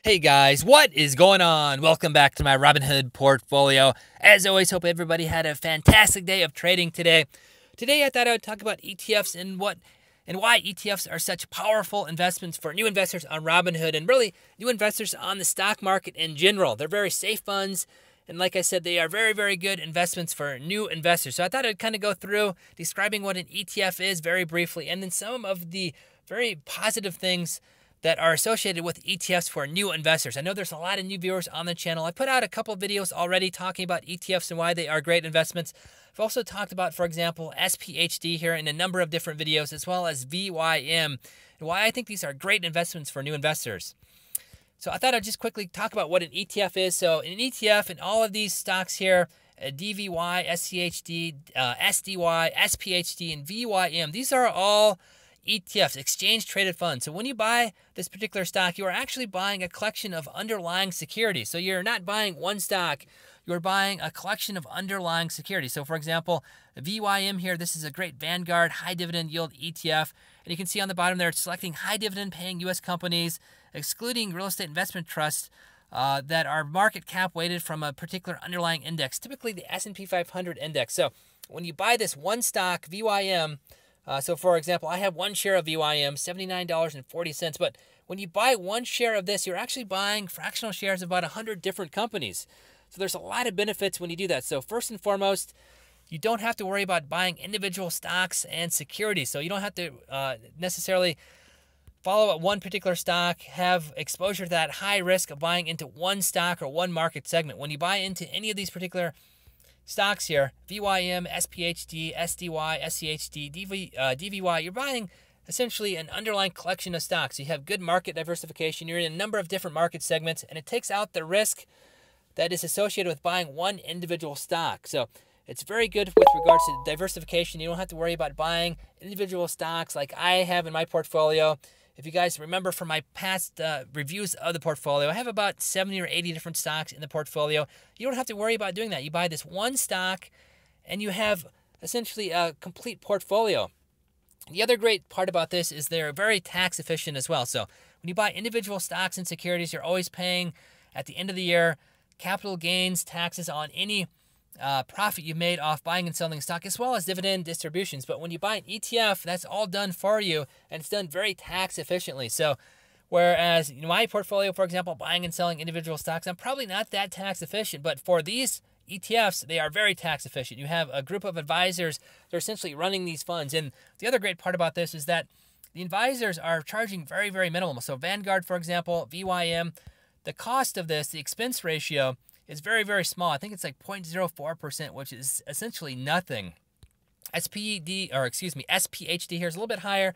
Hey guys, what is going on? Welcome back to my Robinhood portfolio. As always, hope everybody had a fantastic day of trading today. Today I thought I would talk about ETFs and why ETFs are such powerful investments for new investors on Robinhood and really new investors on the stock market in general. They're very safe funds, and like I said, they are very, very good investments for new investors. So I thought I'd kind of go through describing what an ETF is very briefly, and then some of the very positive things that are associated with ETFs for new investors. I know there's a lot of new viewers on the channel. I put out a couple of videos already talking about ETFs and why they are great investments. I've also talked about, for example, SPHD here in a number of different videos, as well as VYM, and why I think these are great investments for new investors. So I thought I'd just quickly talk about what an ETF is. So an ETF in all of these stocks here, DVY, SCHD, SDY, SPHD, and VYM, these are all ETFs, exchange traded funds. So when you buy this particular stock, you are actually buying a collection of underlying securities. So you're not buying one stock, you're buying a collection of underlying securities. So for example, VYM here, this is a great Vanguard high dividend yield ETF. And you can see on the bottom there, it's selecting high dividend paying U.S. companies, excluding real estate investment trusts that are market cap weighted from a particular underlying index, typically the S&P 500 index. So when you buy this one stock, VYM, so for example, I have one share of VYM, $79.40, but when you buy one share of this, you're actually buying fractional shares of about 100 different companies. So there's a lot of benefits when you do that. So first and foremost, you don't have to worry about buying individual stocks and securities. So you don't have to necessarily follow one particular stock, have exposure to that high risk of buying into one stock or one market segment. When you buy into any of these particular stocks here, VYM, SPHD, SDY, SCHD, DVY, you're buying essentially an underlying collection of stocks. You have good market diversification. You're in a number of different market segments, and it takes out the risk that is associated with buying one individual stock. So it's very good with regards to diversification. You don't have to worry about buying individual stocks like I have in my portfolio. If you guys remember from my past reviews of the portfolio, I have about 70 or 80 different stocks in the portfolio. You don't have to worry about doing that. You buy this one stock, and you have essentially a complete portfolio. The other great part about this is they're very tax efficient as well. So when you buy individual stocks and securities, you're always paying, at the end of the year, capital gains taxes on any profit you made off buying and selling stock, as well as dividend distributions. But when you buy an ETF, that's all done for you, and it's done very tax efficiently. So whereas in my portfolio, for example, buying and selling individual stocks, I'm probably not that tax efficient, but for these ETFs, they are very tax efficient. You have a group of advisors that are essentially running these funds. And the other great part about this is that the advisors are charging very, very minimal. So Vanguard, for example, VYM, the cost of this, the expense ratio, is very, very small. I think it's like 0.04%, which is essentially nothing. SPHD here is a little bit higher.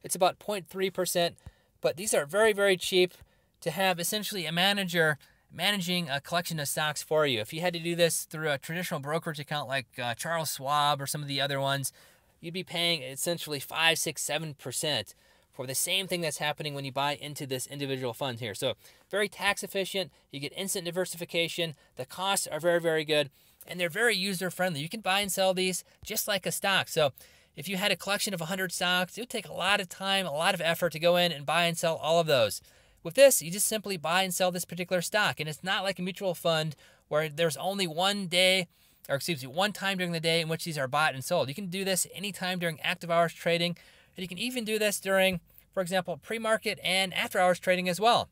It's about 0.3%, but these are very, very cheap to have essentially a manager managing a collection of stocks for you. If you had to do this through a traditional brokerage account like Charles Schwab or some of the other ones, you'd be paying essentially 5, 6, 7% for the same thing that's happening when you buy into this individual fund here. So very tax efficient. You get instant diversification. The costs are very, very good, and they're very user friendly. You can buy and sell these just like a stock. So if you had a collection of 100 stocks, it would take a lot of time, a lot of effort to go in and buy and sell all of those. With this, you just simply buy and sell this particular stock, and it's not like a mutual fund where there's only one time during the day in which these are bought and sold. You can do this anytime during active hours trading. And you can even do this during, for example, pre-market and after-hours trading as well.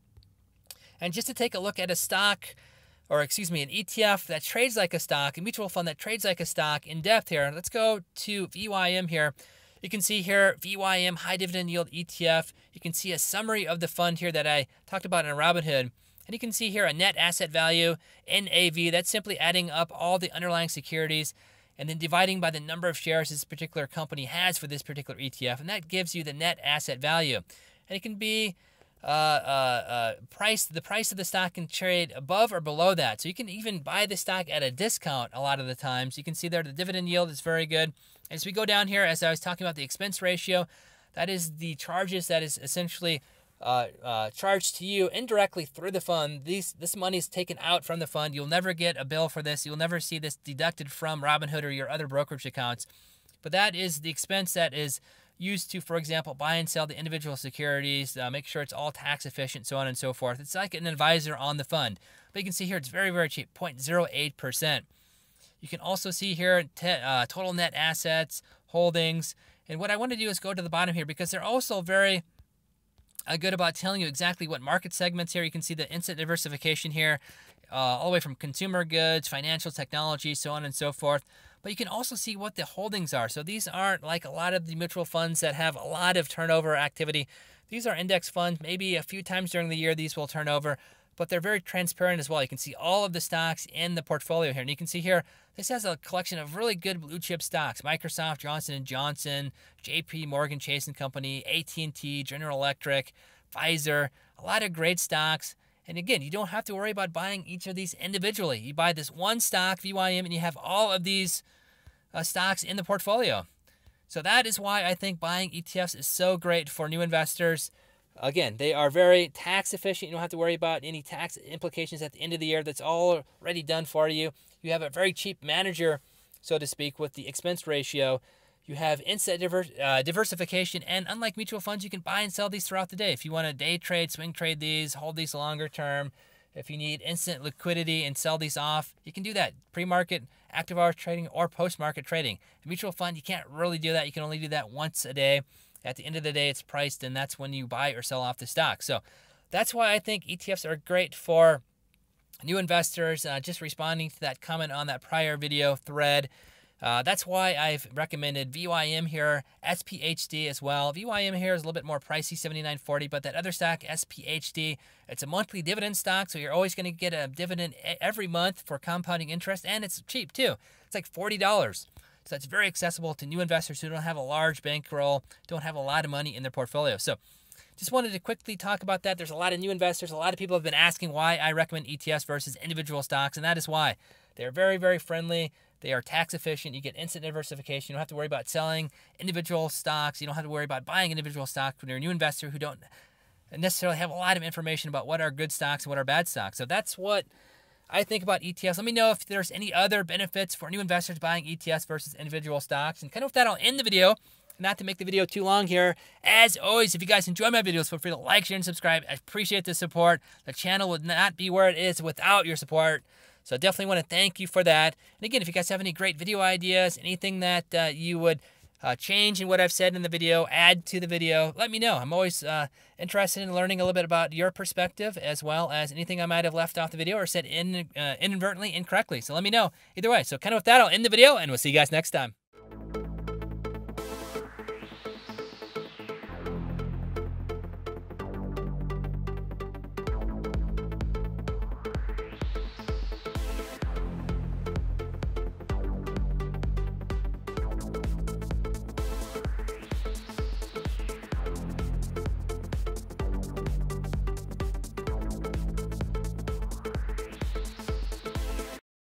And just to take a look at an ETF that trades like a stock, a mutual fund that trades like a stock in depth here. Let's go to VYM here. You can see here, VYM High Dividend Yield ETF. You can see a summary of the fund here that I talked about in Robinhood. And you can see here a net asset value, NAV. That's simply adding up all the underlying securities and then dividing by the number of shares this particular company has for this particular ETF, and that gives you the net asset value. And it can be the price of the stock can trade above or below that. So you can even buy the stock at a discount a lot of the times. You can see there the dividend yield is very good. As we go down here, as I was talking about the expense ratio, that is the charges that is essentially charged to you indirectly through the fund. This money is taken out from the fund. You'll never get a bill for this. You'll never see this deducted from Robinhood or your other brokerage accounts. But that is the expense that is used to, for example, buy and sell the individual securities, make sure it's all tax efficient, so on and so forth. It's like an advisor on the fund. But you can see here it's very, very cheap, 0.08%. You can also see here total net assets, holdings. And what I want to do is go to the bottom here because they're also very good about telling you exactly what market segments here. You can see the instant diversification here, all the way from consumer goods, financial technology, so on and so forth. But you can also see what the holdings are. So these aren't like a lot of the mutual funds that have a lot of turnover activity. These are index funds. Maybe a few times during the year these will turn over, but they're very transparent as well. You can see all of the stocks in the portfolio here. And you can see here, this has a collection of really good blue chip stocks. Microsoft, Johnson & Johnson, JP Morgan Chase & Company, AT&T, General Electric, Pfizer, a lot of great stocks. And again, you don't have to worry about buying each of these individually. You buy this one stock, VYM, and you have all of these stocks in the portfolio. So that is why I think buying ETFs is so great for new investors. Again, they are very tax efficient. You don't have to worry about any tax implications at the end of the year. That's all already done for you. You have a very cheap manager, so to speak, with the expense ratio. You have instant diversification, and unlike mutual funds, you can buy and sell these throughout the day. If you want to day trade, swing trade these, hold these longer term, if you need instant liquidity and sell these off, you can do that. Pre-market, active hours trading, or post-market trading. A mutual fund, you can't really do that. You can only do that once a day. At the end of the day, it's priced, and that's when you buy or sell off the stock. So that's why I think ETFs are great for new investors. Just responding to that comment on that prior video thread. That's why I've recommended VYM here, SPHD as well. VYM here is a little bit more pricey, $79.40, but that other stock, SPHD, it's a monthly dividend stock, so you're always going to get a dividend every month for compounding interest, and it's cheap too. It's like $40. So that's very accessible to new investors who don't have a large bankroll, don't have a lot of money in their portfolio. So just wanted to quickly talk about that. There's a lot of new investors. A lot of people have been asking why I recommend ETFs versus individual stocks, and that is why. They're very, very friendly. They are tax efficient. You get instant diversification. You don't have to worry about selling individual stocks. You don't have to worry about buying individual stocks when you're a new investor who don't necessarily have a lot of information about what are good stocks and what are bad stocks. So that's what I think about ETFs. Let me know if there's any other benefits for new investors buying ETFs versus individual stocks. And kind of with that, I'll end the video. Not to make the video too long here. As always, if you guys enjoy my videos, feel free to like, share, and subscribe. I appreciate the support. The channel would not be where it is without your support. So I definitely want to thank you for that. And again, if you guys have any great video ideas, anything that you would change in what I've said in the video, add to the video, let me know. I'm always interested in learning a little bit about your perspective, as well as anything I might have left off the video or said inadvertently, incorrectly. So let me know either way. So kind of with that, I'll end the video, and we'll see you guys next time.